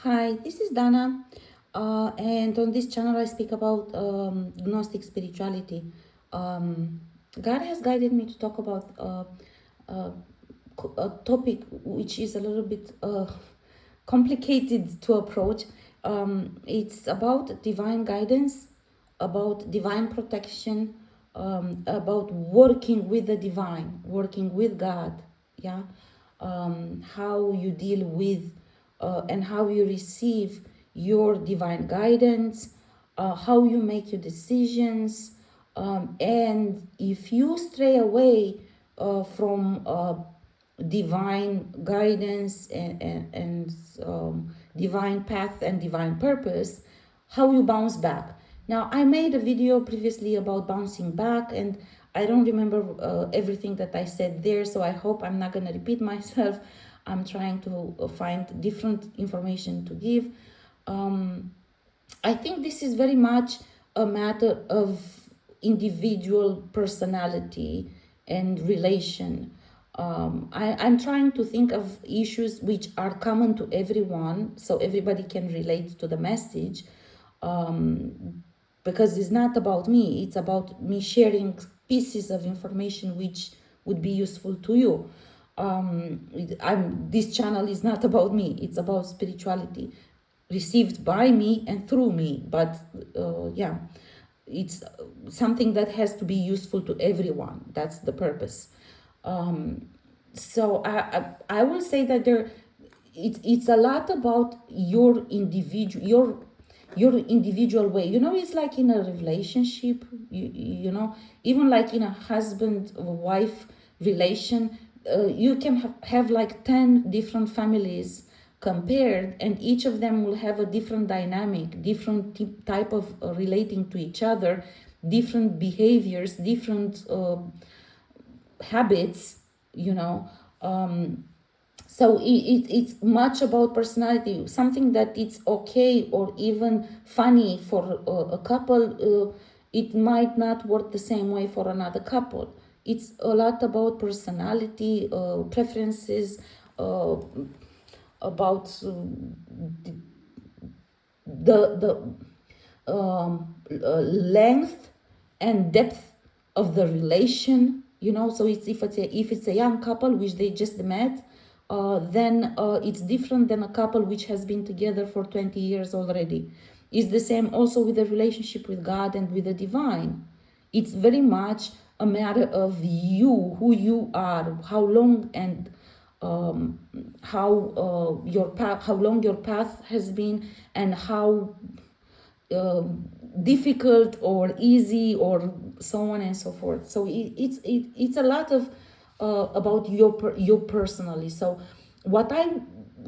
Hi, this is Dana, and on this channel I speak about Gnostic spirituality. God has guided me to talk about uh, a topic which is a little bit complicated to approach. It's about divine guidance, about divine protection, about working with the divine, working with God, yeah, how you deal with and how you receive your divine guidance, how you make your decisions, and if you stray away from divine guidance and divine path and divine purpose, how you bounce back. Now, I made a video previously about bouncing back, and I don't remember everything that I said there, so I hope I'm not going to repeat myself. I'm trying to find different information to give. I think this is very much a matter of individual personality and relation. I'm trying to think of issues which are common to everyone so everybody can relate to the message, because it's not about me, it's about me sharing pieces of information which would be useful to you. This channel is not about me, it's about spirituality received by me and through me, but yeah, it's something that has to be useful to everyone. That's the purpose. So I will say that it's a lot about your individual way. It's like in a relationship, even like in a husband wife relation, you can have like 10 different families compared, and each of them will have a different dynamic, different type of relating to each other, different behaviors, different habits, you know. So it's much about personality. Something that it's okay or even funny for a couple, it might not work the same way for another couple. It's a lot about personality, preferences, about the length and depth of the relation. So if it's a young couple which they just met, then it's different than a couple which has been together for 20 years already. It's the same also with the relationship with God and with the divine. It's very much a matter of you, who you are, how long and how long your path has been, and how difficult or easy or so on and so forth. So it's a lot of about you personally. So what I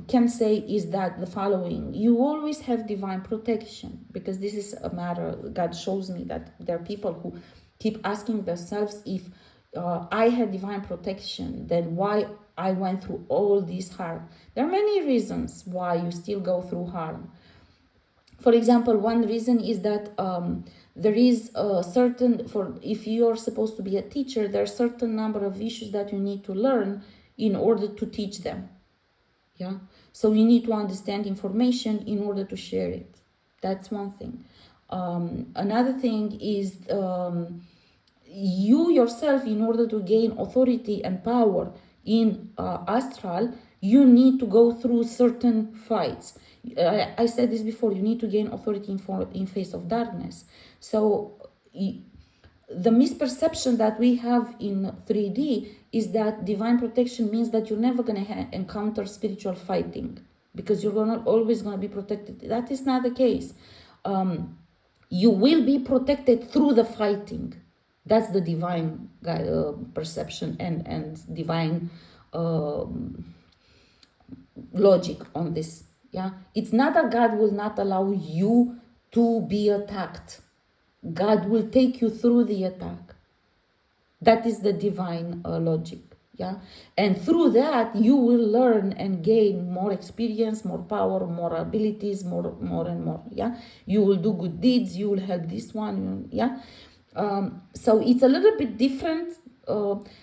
can say is that the following: you always have divine protection, because this is a matter. God shows me that there are people who keep asking themselves, if I had divine protection, then why I went through all this harm. There are many reasons why you still go through harm. For example, one reason is that there is a certain, for if you're supposed to be a teacher, there are a certain number of issues that you need to learn in order to teach them. Yeah, so you need to understand information in order to share it. That's one thing. Another thing is you yourself, in order to gain authority and power in astral, you need to go through certain fights. I said this before, you need to gain authority in face of darkness. So the misperception that we have in 3D is that divine protection means that you're never going to encounter spiritual fighting, because you're always going to be protected. That is not the case. You will be protected through the fighting. That's the divine perception and divine logic on this. Yeah, it's not that God will not allow you to be attacked. God will take you through the attack. That is the divine logic. Yeah, and through that you will learn and gain more experience, more power, more abilities, more and more. Yeah, you will do good deeds, you will help this one. Yeah, so it's a little bit different.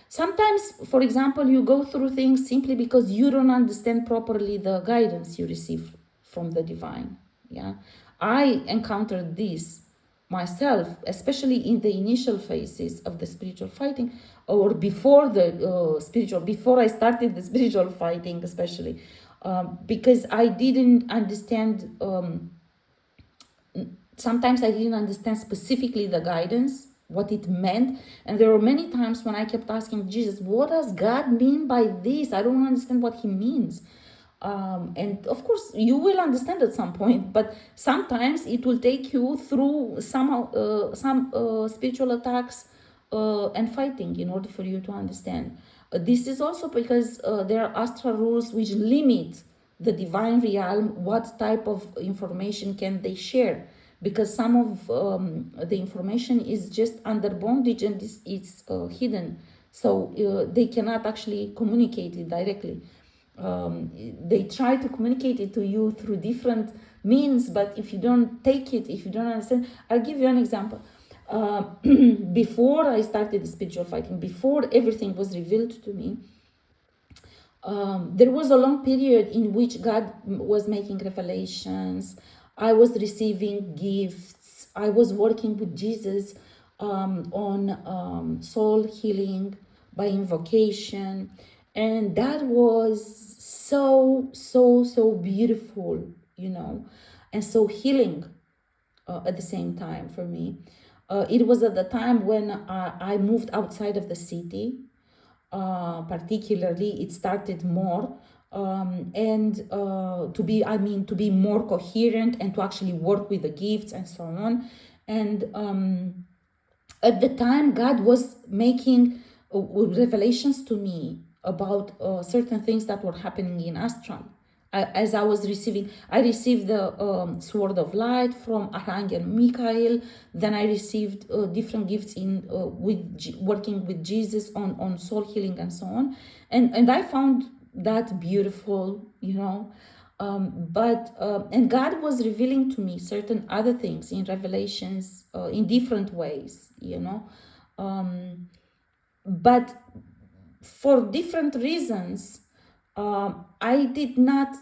Sometimes, for example, you go through things simply because you don't understand properly the guidance you receive from the divine. Yeah, I encountered this myself, especially in the initial phases of the spiritual fighting, or before the before I started the spiritual fighting, especially because I didn't understand. Sometimes I didn't understand specifically the guidance, what it meant. And there were many times when I kept asking Jesus, what does God mean by this? I don't understand what he means. And of course, you will understand at some point, but sometimes it will take you through some spiritual attacks and fighting in order for you to understand. This is also because there are astral rules which limit the divine realm what type of information can they share, because some of the information is just under bondage and it's hidden, so they cannot actually communicate it directly. They try to communicate it to you through different means, but if you don't take it, if you don't understand, I'll give you an example. Before I started the spiritual fighting, before everything was revealed to me, there was a long period in which God was making revelations. I was receiving gifts. I was working with Jesus on soul healing by invocation. And that was so beautiful, and so healing at the same time for me. It was at the time when I moved outside of the city. Particularly, it started more and to be more coherent and to actually work with the gifts and so on. And at the time, God was making revelations to me about certain things that were happening in astral. As I was receiving, I received the sword of light from Archangel Michael. Then I received different gifts in working with Jesus on soul healing and so on, and I found that beautiful, and God was revealing to me certain other things in revelations in different ways, but for different reasons. I did not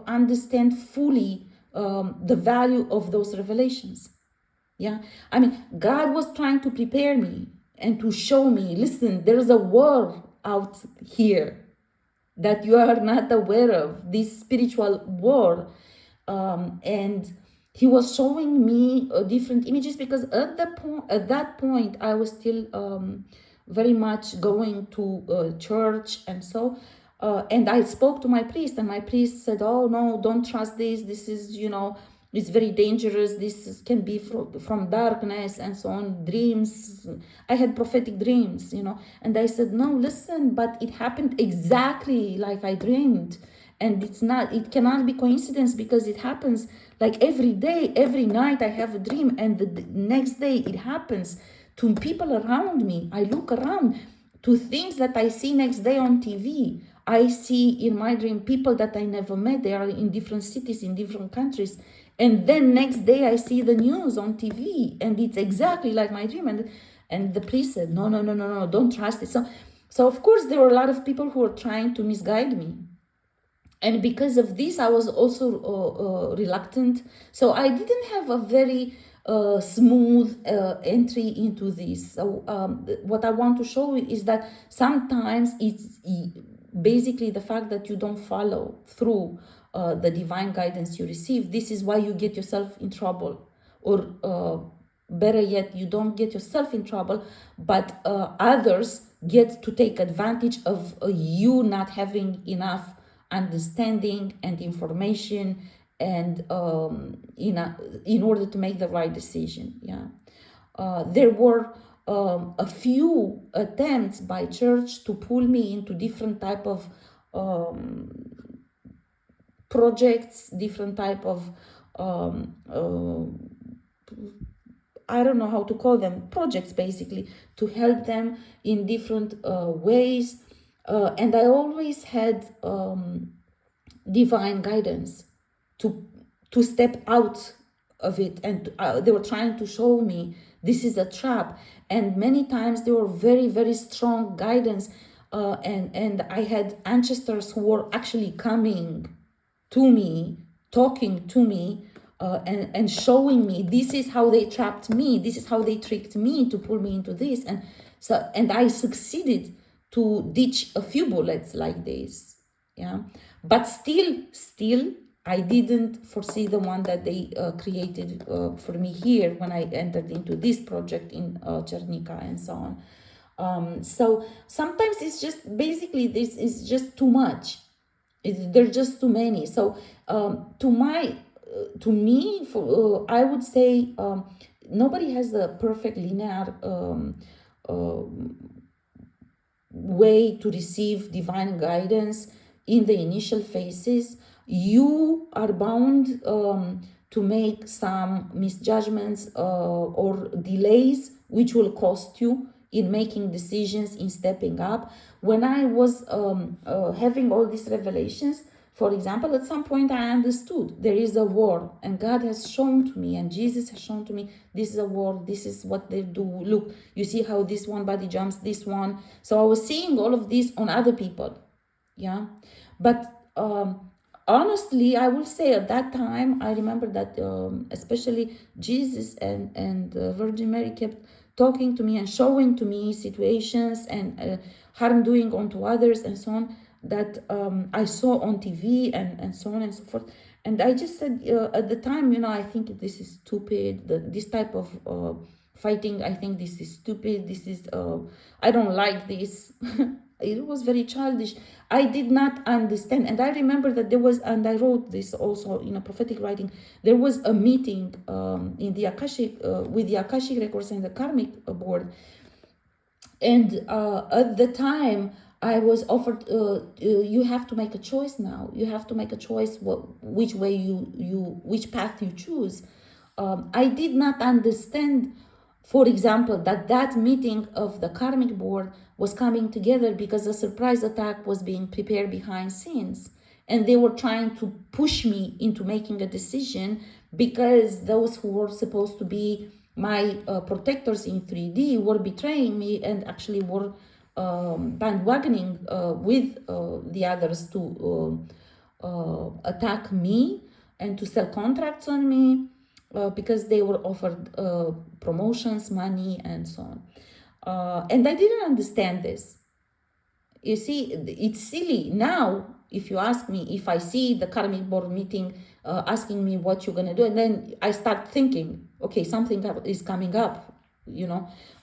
understand fully the value of those revelations. Yeah, I mean, God was trying to prepare me and to show me, listen, there's a war out here that you are not aware of, this spiritual war. And he was showing me different images, because at that point I was still very much going to church, and so and I spoke to my priest, and my priest said, oh no, don't trust this is, it's very dangerous, can be from darkness and so on, dreams. I had prophetic dreams, and I said, no, listen, but it happened exactly like I dreamed. And it cannot be coincidence, because it happens like every day, every night I have a dream, and the next day it happens to people around me. I look around to things that I see next day on TV. I see in my dream people that I never met. They are in different cities, in different countries. And then next day I see the news on TV, and it's exactly like my dream. And the priest said, no, don't trust it. So of course there were a lot of people who were trying to misguide me. And because of this, I was also reluctant. So I didn't have a very smooth entry into this. So what I want to show you is that sometimes it's basically the fact that you don't follow through the divine guidance you receive. This is why you get yourself in trouble, or better yet, you don't get yourself in trouble, but others get to take advantage of you not having enough understanding and information, and in order to make the right decision. There were a few attempts by church to pull me into different type of projects, different type of I don't know how to call them, projects, basically, to help them in different ways. And I always had divine guidance to step out of it. And they were trying to show me this is a trap. And many times they were very, very strong guidance. And I had ancestors who were actually coming to me talking to me, and showing me this is how they trapped me, this is how they tricked me to pull me into this. And I succeeded to ditch a few bullets like this. Yeah, but still I didn't foresee the one that they created for me here when I entered into this project in Chernica and so on. So sometimes it's just basically this is just too much. There's just too many. So to me, I would say nobody has a perfect linear uh, way to receive divine guidance in the initial phases. You are bound to make some misjudgments or delays, which will cost you in making decisions, in stepping up. When I was having all these revelations, for example, at some point I understood there is a war, and God has shown to me, and Jesus has shown to me, this is a war, this is what they do. Look, you see how this one body jumps, this one. So I was seeing all of this on other people. Yeah. But honestly, I will say at that time, I remember that especially Jesus and Virgin Mary kept talking to me and showing to me situations and harm doing unto others and so on that I saw on TV and so on and so forth. And I just said at the time, I think this is stupid. This type of fighting, I think this is stupid. This is, I don't like this. It was very childish. I did not understand. And I remember that there was, and I wrote this also in a prophetic writing, there was a meeting in the Akashic, with the Akashic records and the Karmic board. And at the time, I was offered, you have to make a choice now. You have to make a choice which way which path you choose. I did not understand, for example, that meeting of the Karmic board was coming together because a surprise attack was being prepared behind scenes. And they were trying to push me into making a decision because those who were supposed to be my protectors in 3D were betraying me and actually were bandwagoning with the others to attack me and to sell contracts on me because they were offered promotions, money, and so on. And I didn't understand this. You see, it's silly now. If you ask me, if I see the Karmic board meeting asking me what you're gonna do, and then I start thinking, okay, something is coming up.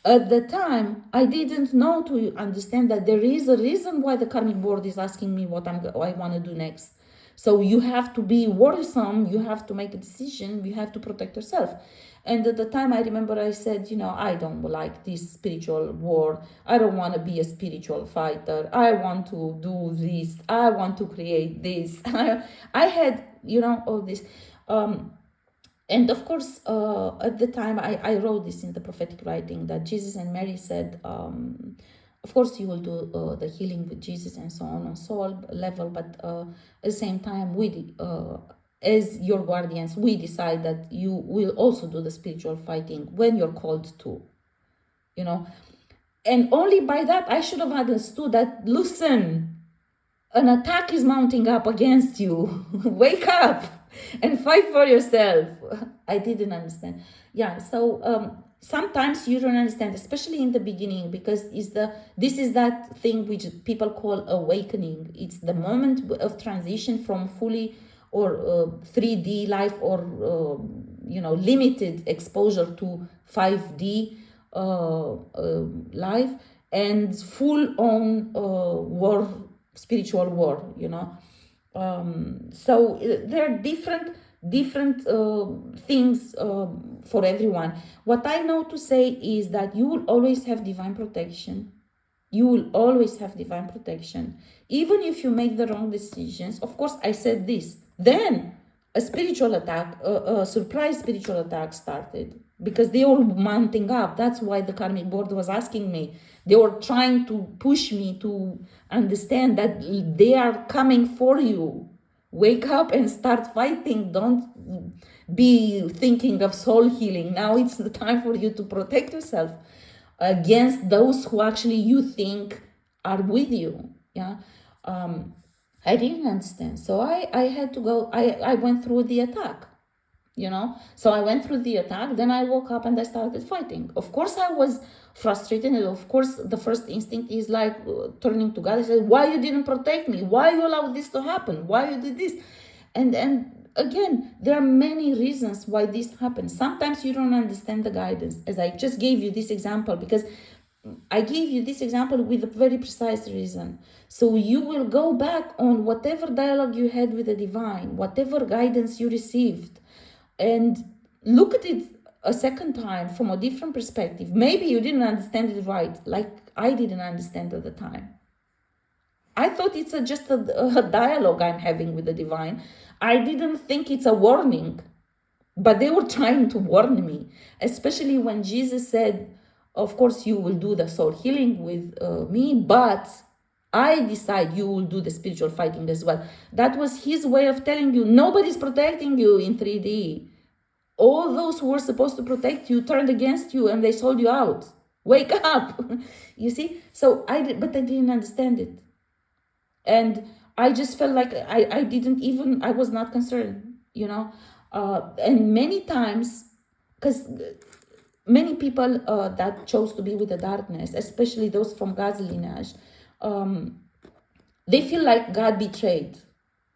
At the time I didn't know to understand that there is a reason why the Karmic board is asking me what I want to do next. So you have to be worrisome, you have to make a decision, you have to protect yourself. And at the time, I remember I said, I don't like this spiritual war. I don't want to be a spiritual fighter. I want to do this. I want to create this. I had, all this. And of course, at the time, I wrote this in the prophetic writing that Jesus and Mary said, of course, you will do the healing with Jesus and so on soul level, but at the same time, as your guardians, we decide that you will also do the spiritual fighting when you're called to, And only by that, I should have understood that, listen, an attack is mounting up against you. Wake up and fight for yourself. I didn't understand. Yeah, so sometimes you don't understand, especially in the beginning, because this is that thing which people call awakening. It's the moment of transition from fully or 3D life or limited exposure to 5D life and full on war, spiritual war. So there are different things for everyone. What I know to say is that you will always have divine protection. You will always have divine protection, even if you make the wrong decisions. Of course, I said this. Then a spiritual attack, a surprise spiritual attack started because they were mounting up. That's why the Karmic board was asking me. They were trying to push me to understand that they are coming for you. Wake up and start fighting. Don't be thinking of soul healing. Now it's the time for you to protect yourself against those who actually you think are with you. Yeah. I didn't understand. So I had to go, I went through the attack, you know. So I went through the attack, then I woke up and I started fighting. Of course I was frustrated, and of course the first instinct is like turning to God. I said, why you didn't protect me? Why you allowed this to happen? Why you did this? And again, there are many reasons why this happens. Sometimes you don't understand the guidance, as I just gave you this example, because I gave you this example with a very precise reason. So you will go back on whatever dialogue you had with the divine, whatever guidance you received, and look at it a second time from a different perspective. Maybe you didn't understand it right, like I didn't understand at the time. I thought it's just a dialogue I'm having with the divine. I didn't think it's a warning, but they were trying to warn me, especially when Jesus said, of course, you will do the soul healing with me, but I decide you will do the spiritual fighting as well. That was his way of telling you, nobody's protecting you in 3D. All those who were supposed to protect you turned against you and they sold you out. Wake up. You see? But I didn't understand it. And I just felt like I was not concerned, you know. And many times, because many people that chose to be with the darkness, especially those from God's lineage, they feel like God betrayed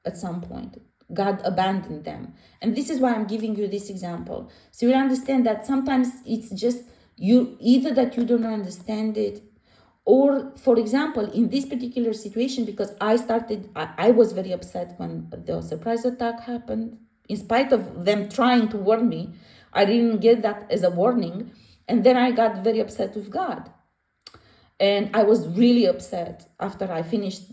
at some point. God abandoned them. And this is why I'm giving you this example. So you understand that sometimes it's just you, either that you don't understand it, or, for example, in this particular situation, because I was very upset when the surprise attack happened. In spite of them trying to warn me, I didn't get that as a warning. And then I got very upset with God. And I was really upset after I finished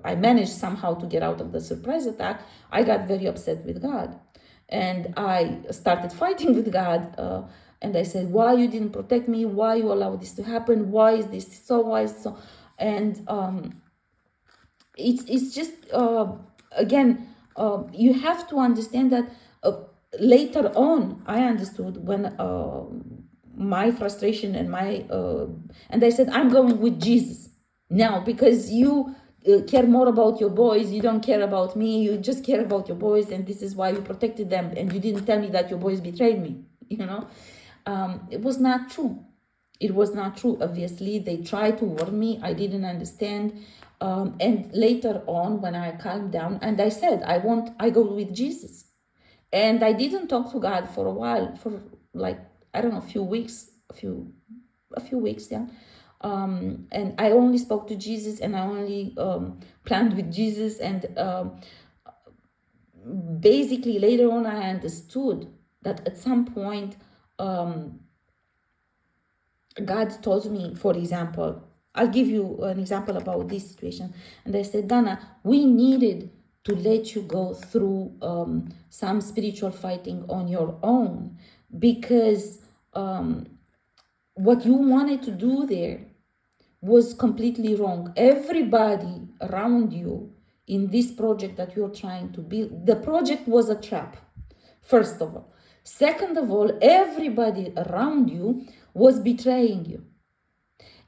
I managed somehow to get out of the surprise attack. I got very upset with God. And I started fighting with God. And I said, why you didn't protect me? Why you allow this to happen? Why is this so? Why is so? And it's just, again, you have to understand that later on, I understood when my frustration and and I said, I'm going with Jesus now, because you care more about your boys. You don't care about me. You just care about your boys. And this is why you protected them. And you didn't tell me that your boys betrayed me, you know. It was not true. It was not true. Obviously, they tried to warn me. I didn't understand. And later on, when I calmed down, and I said, I go with Jesus. And I didn't talk to God for a while, for like, I don't know, a few weeks, yeah. And I only spoke to Jesus, and I only planned with Jesus. And basically, later on, I understood that at some point, God told me, for example, I'll give you an example about this situation. And I said, Dana, we needed to let you go through some spiritual fighting on your own, because what you wanted to do there was completely wrong. Everybody around you in this project that you're trying to build, the project was a trap, first of all. Second of all, everybody around you was betraying you.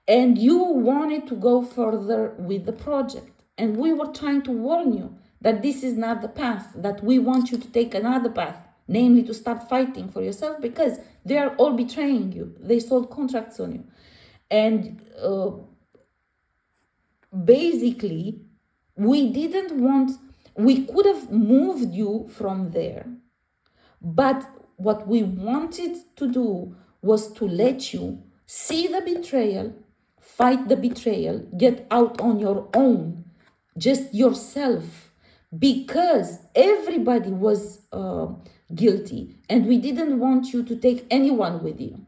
And you wanted to go further with the project. And we were trying to warn you that this is not the path, that we want you to take another path, namely to start fighting for yourself, because they are all betraying you. They sold contracts on you. And basically, we could have moved you from there. But what we wanted to do was to let you see the betrayal, fight the betrayal, get out on your own, just yourself, because everybody was guilty, and we didn't want you to take anyone with you.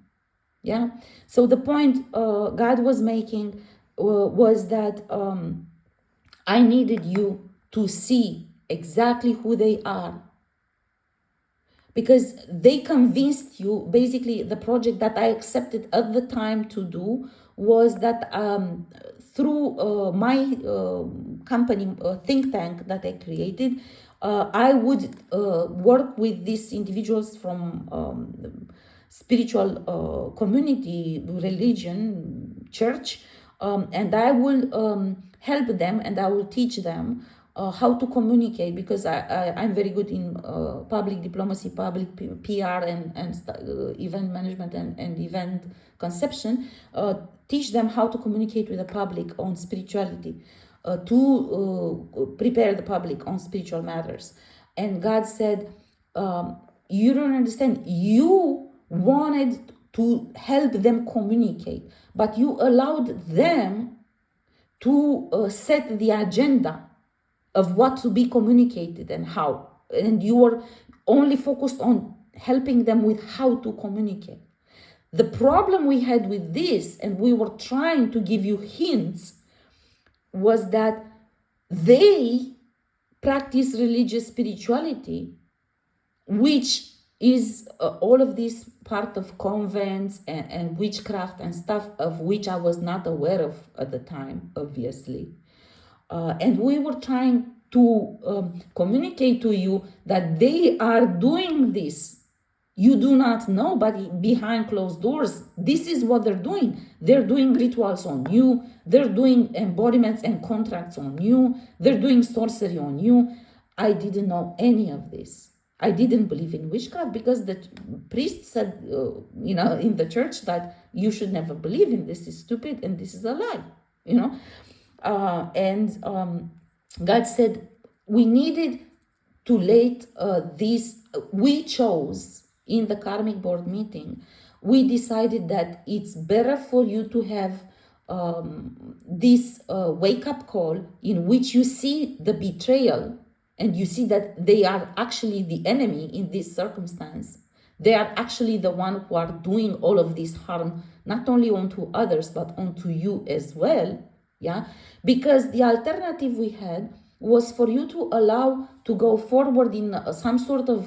Yeah. So the point God was making was that I needed you to see exactly who they are, because they convinced you. Basically, the project that I accepted at the time to do was that through my company think tank that I created, I would work with these individuals from spiritual community, religion, church, and I will help them, and I will teach them how to communicate, because I'm very good in public diplomacy, public PR, and event management, and event conception. Teach them how to communicate with the public on spirituality, to prepare the public on spiritual matters. And God said, you don't understand. You wanted to help them communicate, but you allowed them to set the agenda of what to be communicated and how. And you were only focused on helping them with how to communicate. The problem we had with this, and we were trying to give you hints, was that they practice religious spirituality, which is all of this part of convents and witchcraft and stuff, of which I was not aware of at the time, obviously. And we were trying to communicate to you that they are doing this. You do not know, but behind closed doors, this is what they're doing. They're doing rituals on you. They're doing embodiments and contracts on you. They're doing sorcery on you. I didn't know any of this. I didn't believe in witchcraft, because the priest said, in the church, that you should never believe in this. It's stupid and this is a lie, and God said we needed to let this. We chose in the karmic board meeting. We decided that it's better for you to have this wake-up call, in which you see the betrayal, and you see that they are actually the enemy in this circumstance. They are actually the one who are doing all of this harm, not only onto others, but onto you as well. Yeah, because the alternative we had was for you to allow to go forward in some sort of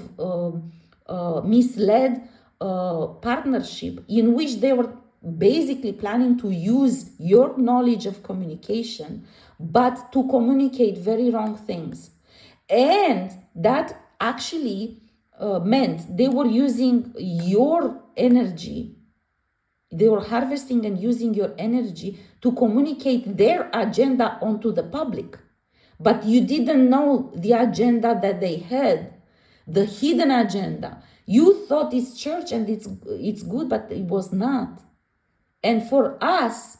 misled partnership, in which they were basically planning to use your knowledge of communication, but to communicate very wrong things. And that actually meant they were using your energy. They were harvesting and using your energy to communicate their agenda onto the public. But you didn't know the agenda that they had, the hidden agenda. You thought it's church and it's good, but it was not. And for us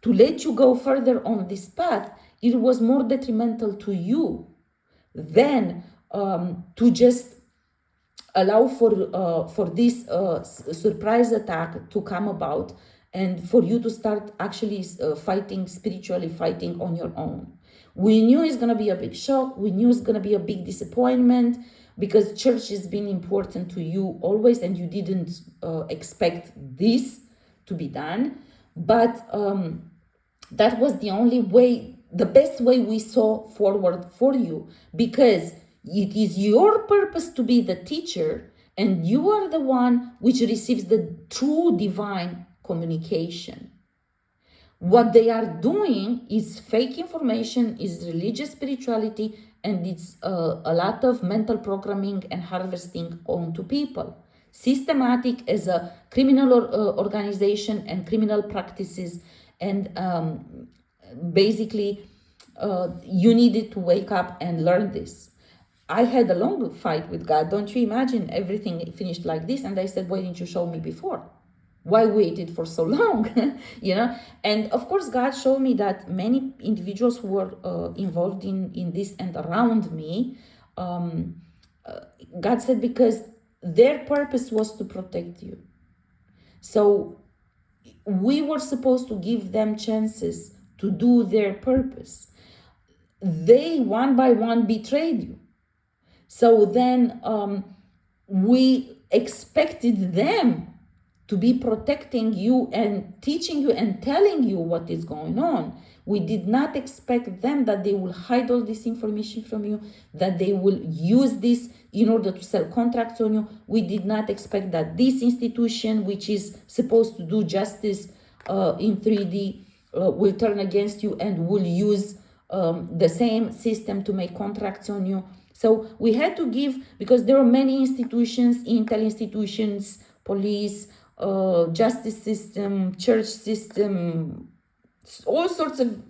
to let you go further on this path, it was more detrimental to you than to just allow for this surprise attack to come about, and for you to start actually fighting spiritually, fighting on your own. We knew it's going to be a big shock. We knew it's going to be a big disappointment, because church has been important to you always, and you didn't expect this to be done. But that was the only way, the best way we saw forward for you, because it is your purpose to be the teacher, and you are the one which receives the true divine communication. What they are doing is fake information, is religious spirituality, and it's a lot of mental programming and harvesting onto people. Systematic as a criminal organization and criminal practices, and basically you needed to wake up and learn this. I had a long fight with God. Don't you imagine everything finished like this? And I said, why didn't you show me before? Why waited for so long? And of course, God showed me that many individuals who were involved in this and around me, God said, because their purpose was to protect you. So we were supposed to give them chances to do their purpose. They, one by one, betrayed you. So then we expected them to be protecting you and teaching you and telling you what is going on. We did not expect them that they will hide all this information from you, that they will use this in order to sell contracts on you. We did not expect that this institution, which is supposed to do justice in 3D, will turn against you and will use the same system to make contracts on you. So we had to give, because there are many institutions, intel institutions, police, justice system, church system, all sorts of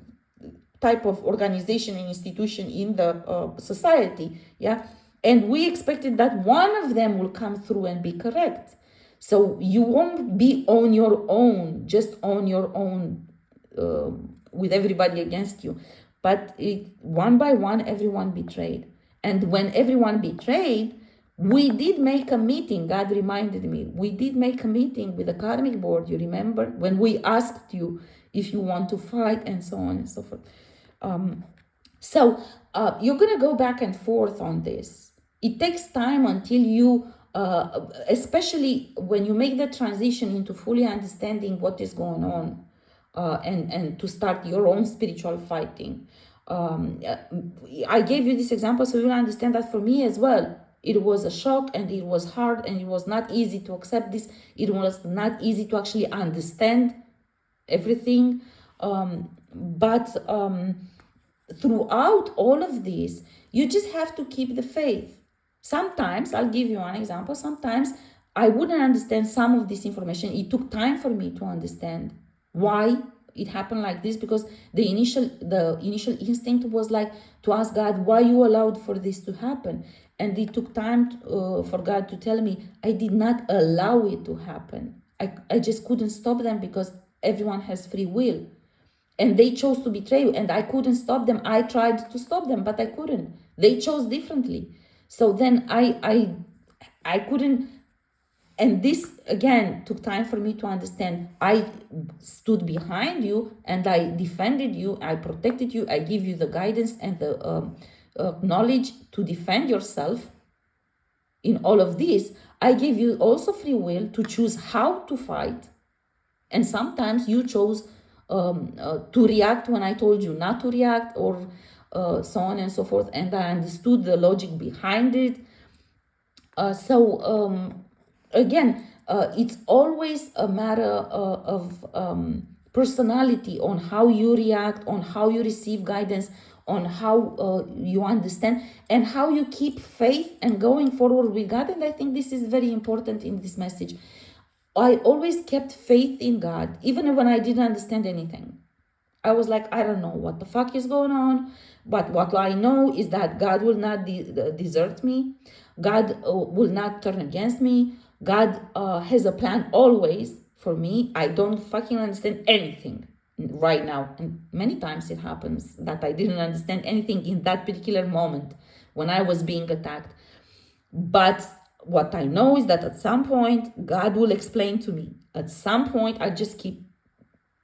type of organization and institution in the society, yeah, and we expected that one of them will come through and be correct. So you won't be on your own, just on your own, with everybody against you, but one by one everyone betrayed. And when everyone betrayed, we did make a meeting. God reminded me, we did make a meeting with the karmic board, you remember, when we asked you if you want to fight and so on and so forth. So you're going to go back and forth on this. It takes time until you, especially when you make the transition into fully understanding what is going on, and to start your own spiritual fighting. I gave you this example so you'll understand that for me as well, it was a shock, and it was hard, and it was not easy to accept this. It was not easy to actually understand everything. But throughout all of this, you just have to keep the faith. Sometimes, I'll give you one example, sometimes I wouldn't understand some of this information. It took time for me to understand why it happened like this, because the initial instinct was like to ask God, why you allowed for this to happen? And it took time for God to tell me, I did not allow it to happen. I just couldn't stop them, because everyone has free will. And they chose to betray you, and I couldn't stop them. I tried to stop them, but I couldn't. They chose differently. So then I couldn't. And this again took time for me to understand. I stood behind you and I defended you. I protected you. I give you the guidance and the knowledge to defend yourself. In all of this, I gave you also free will to choose how to fight. And sometimes you chose to react when I told you not to react, or so on and so forth. And I understood the logic behind it. Again, it's always a matter of personality, on how you react, on how you receive guidance, on how you understand, and how you keep faith and going forward with God. And I think this is very important in this message. I always kept faith in God, even when I didn't understand anything. I was like, I don't know what the fuck is going on, but what I know is that God will not desert me. God will not turn against me. God has a plan always for me. I don't fucking understand anything right now. And many times it happens that I didn't understand anything in that particular moment when I was being attacked. But what I know is that at some point, God will explain to me. At some point, I just keep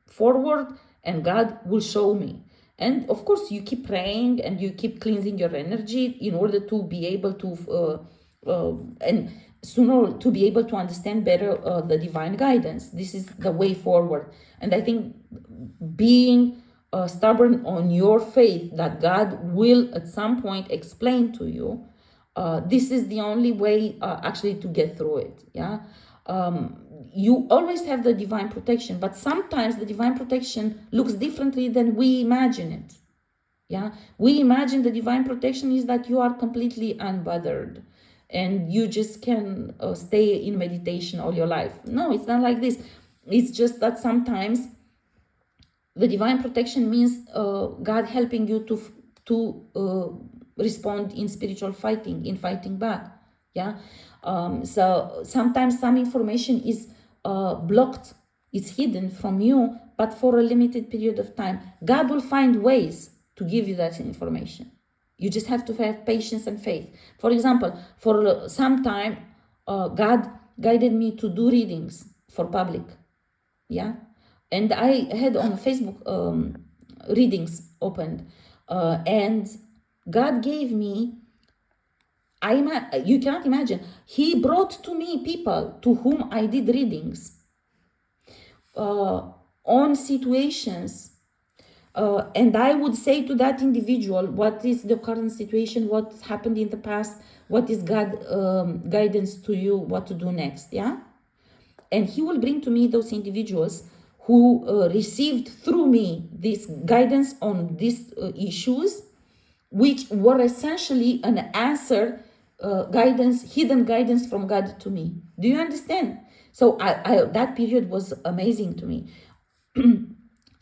forward and God will show me. And of course, you keep praying and you keep cleansing your energy in order to be able to, and sooner to be able to understand better the divine guidance. This is the way forward. And I think being stubborn on your faith that God will at some point explain to you, this is the only way actually to get through it. Yeah. You always have the divine protection, but sometimes the divine protection looks differently than we imagine it. Yeah, we imagine the divine protection is that you are completely unbothered and you just can stay in meditation all your life. No, it's not like this. It's just that sometimes the divine protection means God helping you to respond in spiritual fighting, in fighting back. Yeah. So sometimes some information is blocked, it's hidden from you, but for a limited period of time. God will find ways to give you that information. You just have to have patience and faith. For example, for some time, God guided me to do readings for public. Yeah. And I had on Facebook readings opened. And God gave me, you cannot imagine, He brought to me people to whom I did readings on situations. And I would say to that individual, what is the current situation, what happened in the past, what is God guidance to you, what to do next, yeah? And He will bring to me those individuals who received through me this guidance on these issues, which were essentially an answer, guidance, hidden guidance from God to me. Do you understand? So that period was amazing to me.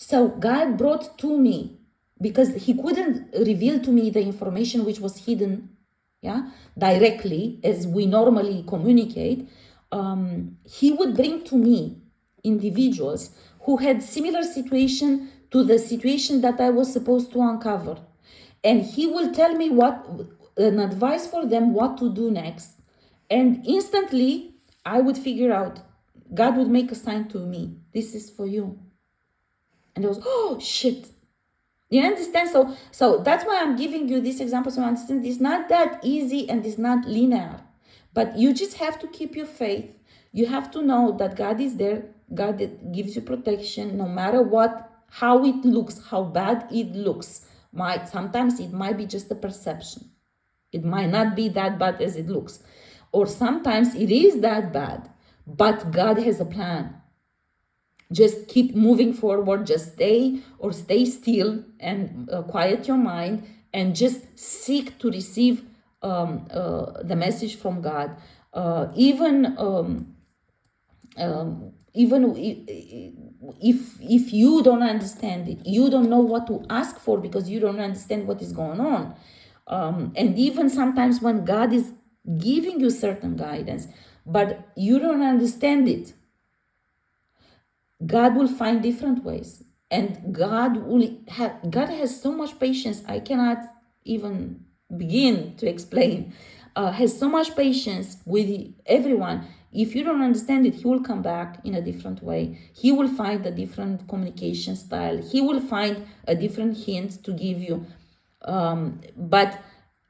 So God brought to me, because he couldn't reveal to me the information which was hidden, directly as we normally communicate. He would bring to me individuals who had similar situation to the situation that I was supposed to uncover, and he will tell me what an advice for them what to do next, and instantly I would figure out. God would make a sign to me, this is for you. And I was, oh shit. You understand? So that's why I'm giving you this example, so you understand it's not that easy and it's not linear. But you just have to keep your faith. You have to know that God is there. God gives you protection no matter what, how it looks, how bad it looks. Sometimes it might be just a perception. It might not be that bad as it looks. Or sometimes it is that bad, but God has a plan. Just keep moving forward, just stay still and quiet your mind and just seek to receive the message from God. Even if you don't understand it, you don't know what to ask for because you don't understand what is going on. And even sometimes when God is giving you certain guidance, but you don't understand it, God will find different ways, and God has so much patience. I cannot even begin to explain. Has so much patience with everyone. If you don't understand it, he will come back in a different way. He will find a different communication style. He will find a different hint to give you. But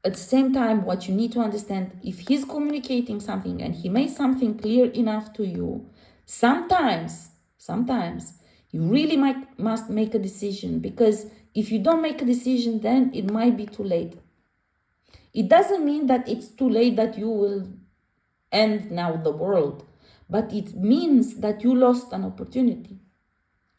at the same time, what you need to understand, if he's communicating something and he made something clear enough to you, sometimes you really must make a decision, because if you don't make a decision, then it might be too late. It doesn't mean that it's too late that you will end now the world, but it means that you lost an opportunity.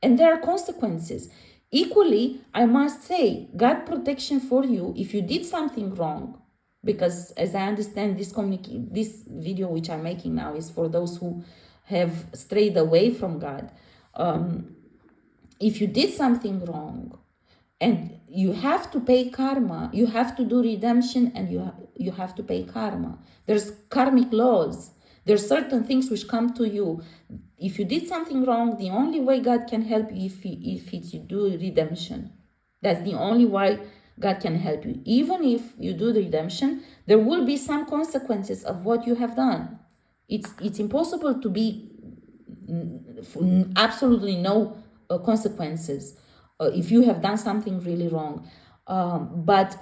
And there are consequences. Equally, I must say, God protection for you if you did something wrong, because as I understand, this video which I'm making now is for those who have strayed away from God. If you did something wrong and you have to pay karma, you have to do redemption, and you have to pay karma. There's karmic laws. There's certain things which come to you. If you did something wrong, the only way God can help you if it's you do redemption. That's the only way God can help you. Even if you do the redemption, there will be some consequences of what you have done. It's impossible to be absolutely no consequences if you have done something really wrong. But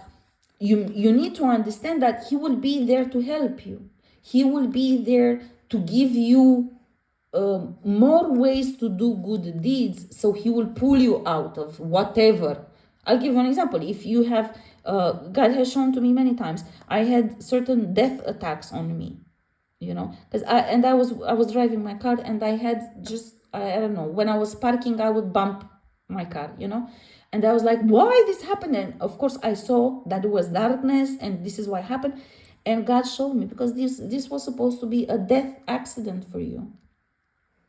you need to understand that he will be there to help you. He will be there to give you more ways to do good deeds. So he will pull you out of whatever. I'll give you an example. If you have, God has shown to me many times, I had certain death attacks on me, because I was driving my car, and I had just, I don't know, when I was parking, I would bump my car, and I was like, why this happened? And of course I saw that it was darkness and this is what happened, and God showed me, because this was supposed to be a death accident for you,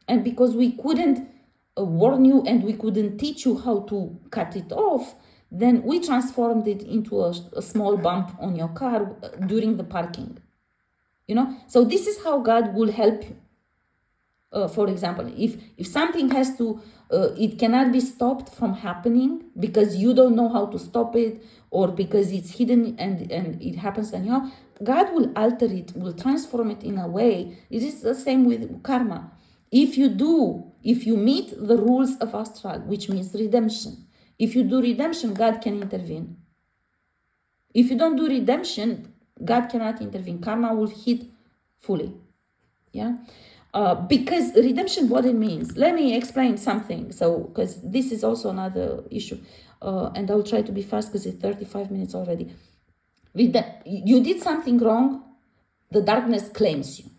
and because we couldn't warn you and we couldn't teach you how to cut it off, then we transformed it into a small bump on your car during the parking. So this is how God will help you. For example, if something has to, it cannot be stopped from happening because you don't know how to stop it, or because it's hidden and it happens anyhow, God will alter it, will transform it in a way. It is the same with karma. If you meet the rules of astral, which means redemption, if you do redemption, God can intervene. If you don't do redemption, God cannot intervene. Karma will hit fully. Because redemption, what it means, let me explain something. So, because this is also another issue, and I'll try to be fast because it's 35 minutes already. You did something wrong, the darkness claims you.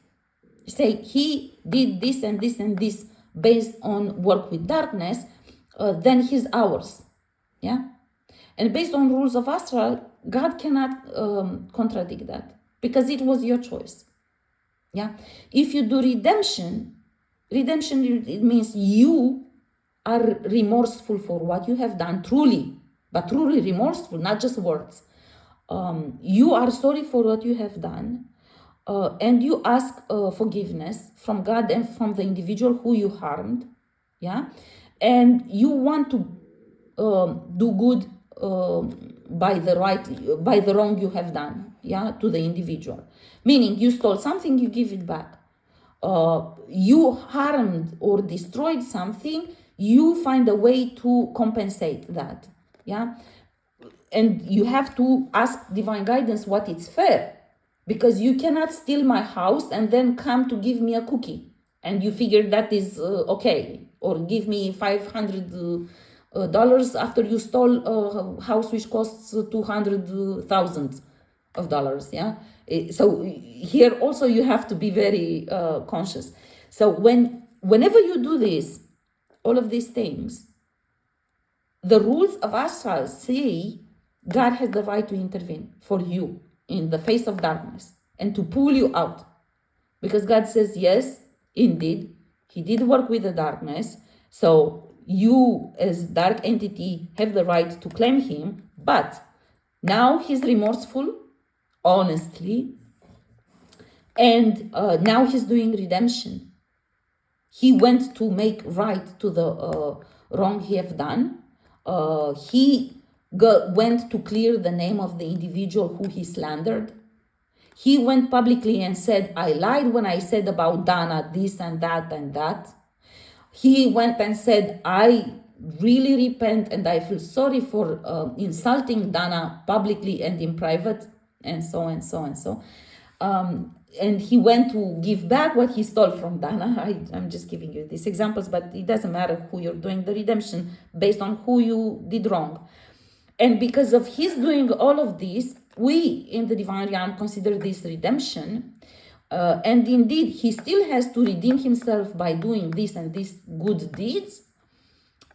Say he did this and this and this based on work with darkness, then he's ours. And based on rules of astral, God cannot contradict that, because it was your choice. If you do redemption, it means you are remorseful for what you have done, truly, but truly remorseful, not just words. You are sorry for what you have done, and you ask forgiveness from God and from the individual who you harmed, yeah, and you want to do good by the wrong you have done, yeah, to the individual. Meaning, you stole something, you give it back. You harmed or destroyed something, you find a way to compensate that, yeah. And you have to ask divine guidance what is fair, because you cannot steal my house and then come to give me a cookie and you figure that is okay, or give me $500 after you stole a house which costs $200,000 of dollars, yeah. So here also you have to be very conscious. So whenever you do this, all of these things, the rules of Ashra say God has the right to intervene for you in the face of darkness and to pull you out. Because God says, yes, indeed, He did work with the darkness. So you, as dark entity, have the right to claim Him. But now He's remorseful, honestly, and now He's doing redemption. He went to make right to the wrong He have done. He went to clear the name of the individual who He slandered. He went publicly and said, I lied when I said about Dana this and that and that. He went and said, I really repent and I feel sorry for insulting Dana publicly and in private, and so and so and so. And he went to give back what he stole from Dana. I'm just giving you these examples, but it doesn't matter who you're doing the redemption based on who you did wrong. And because of his doing all of this, we in the divine realm consider this redemption. And indeed, he still has to redeem himself by doing this and these good deeds.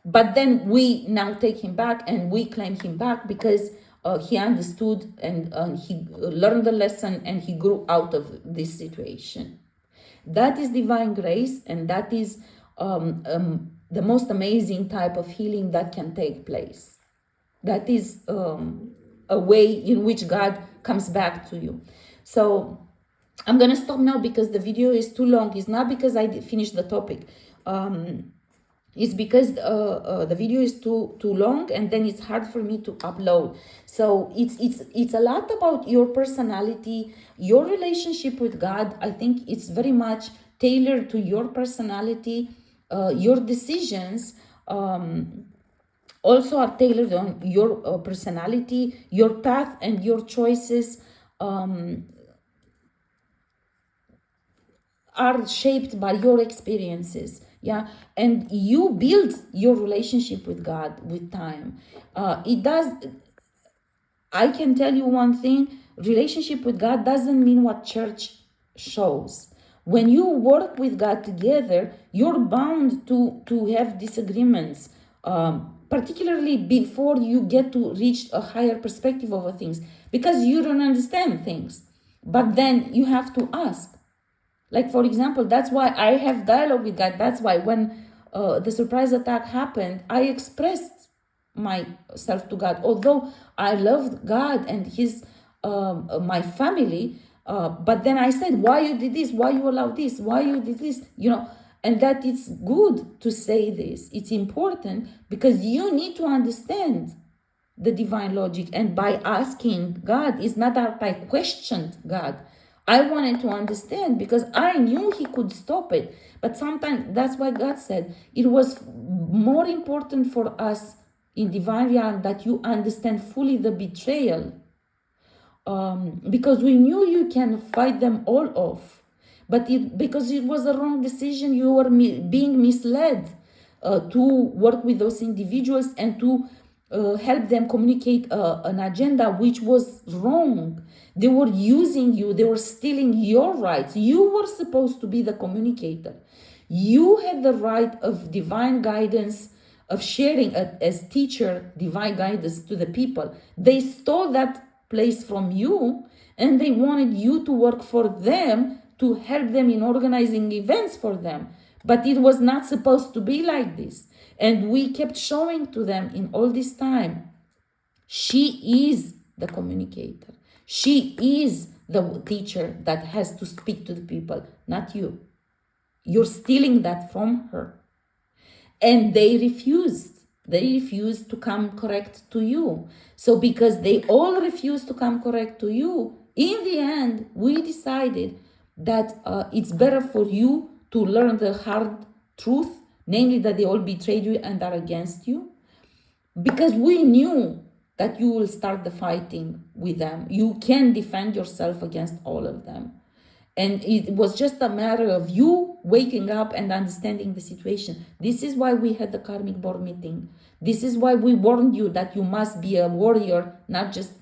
But then we now take him back and we claim him back because he understood and he learned the lesson and he grew out of this situation. That is divine grace, and that is the most amazing type of healing that can take place. That is a way in which God comes back to you. So I'm going to stop now because the video is too long. It's not because I finished the topic. It's because the video is too long, and then it's hard for me to upload. So it's a lot about your personality, your relationship with God. I think it's very much tailored to your personality. Your decisions also are tailored on your personality, your path, and your choices are shaped by your experiences, yeah. And you build your relationship with God with time. I can tell you one thing: relationship with God doesn't mean what church shows. When you work with God together, you're bound to have disagreements, particularly before you get to reach a higher perspective over things, because you don't understand things. But then you have to ask. Like, for example, that's why I have dialogue with God. That's why when the surprise attack happened, I expressed myself to God. Although I loved God and His my family, but then I said, why you did this? Why you allowed this? Why you did this? You know, and that it's good to say this. It's important because you need to understand the divine logic. And by asking God, it's not that I questioned God. I wanted to understand because I knew He could stop it. But sometimes that's why God said it was more important for us in divine realm that you understand fully the betrayal, because we knew you can fight them all off. But because it was a wrong decision, you were being misled to work with those individuals and to help them communicate an agenda which was wrong. They were using you. They were stealing your rights. You were supposed to be the communicator. You had the right of divine guidance, of sharing as teacher divine guidance to the people. They stole that place from you, and they wanted you to work for them, to help them in organizing events for them. But it was not supposed to be like this. And we kept showing to them in all this time, she is the communicator. She is the teacher that has to speak to the people, not you. You're stealing that from her. And they refused. They refused to come correct to you. So because they all refused to come correct to you, in the end, we decided that it's better for you to learn the hard truth, namely that they all betrayed you and are against you, because we knew that you will start the fighting with them. You can defend yourself against all of them. And it was just a matter of you waking up and understanding the situation. This is why we had the karmic board meeting. This is why we warned you that you must be a warrior, not just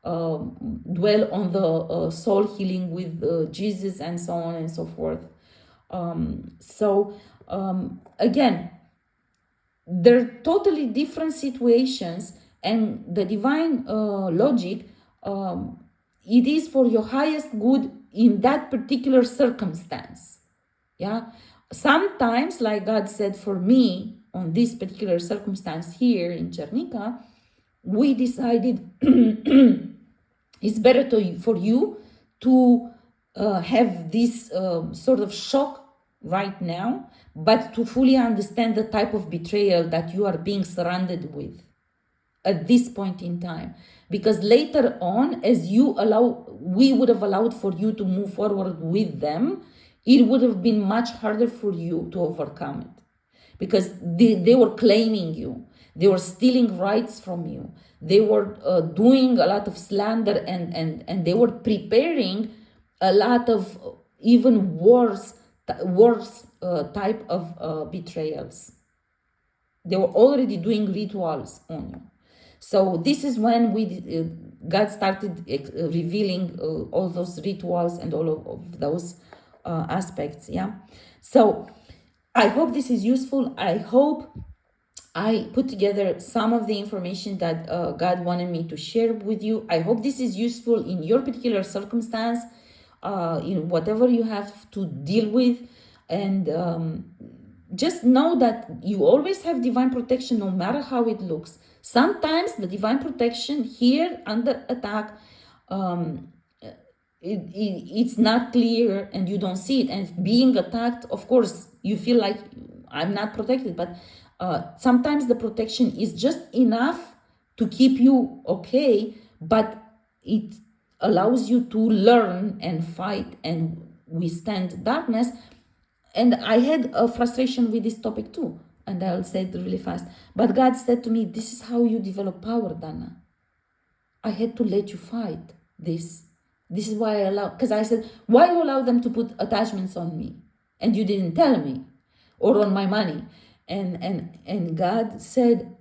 dwell on the soul healing with Jesus and so on and so forth. Again, they're totally different situations, and the divine logic, it is for your highest good in that particular circumstance. Yeah, sometimes, like God said for me on this particular circumstance here in Chernica, we decided it's better for you to have this sort of shock right now, but to fully understand the type of betrayal that you are being surrounded with at this point in time. Because later on, as we would have allowed for you to move forward with them, it would have been much harder for you to overcome it. Because they were claiming you. They were stealing rights from you. They were doing a lot of slander, and they were preparing a lot of even worse type of betrayals. They were already doing rituals on you. So this is when God started revealing all those rituals and all of those aspects. Yeah. So I hope this is useful. I hope I put together some of the information that God wanted me to share with you. I hope this is useful in your particular circumstance, in whatever you have to deal with. And just know that you always have divine protection, no matter how it looks. Sometimes the divine protection here under attack, it's not clear and you don't see it. And being attacked, of course, you feel like I'm not protected, but sometimes the protection is just enough to keep you okay, but it allows you to learn and fight and withstand darkness. And I had a frustration with this topic too, and I'll say it really fast. But God said to me, this is how you develop power, Dana. I had to let you fight this. This is why I allow, because I said, why you allow them to put attachments on me? And you didn't tell me, or on my money. And God said,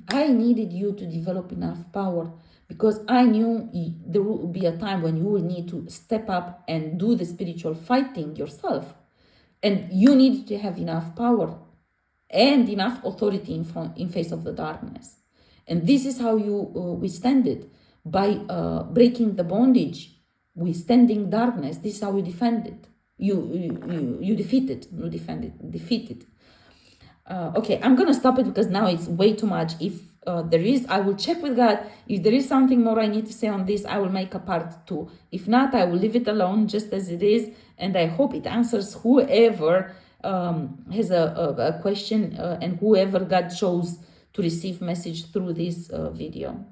I needed you to develop enough power, because I knew there would be a time when you will need to step up and do the spiritual fighting yourself. And you need to have enough power and enough authority in face of the darkness. And this is how you withstand it, by breaking the bondage, withstanding darkness. This is how you defend it. You defeat it, not defend it, defeat it. Okay, I'm gonna stop it because now it's way too much. If there is, I will check with God. If there is something more I need to say on this, I will make a part 2. If not, I will leave it alone just as it is, and I hope it answers whoever has a question and whoever God chose to receive message through this video.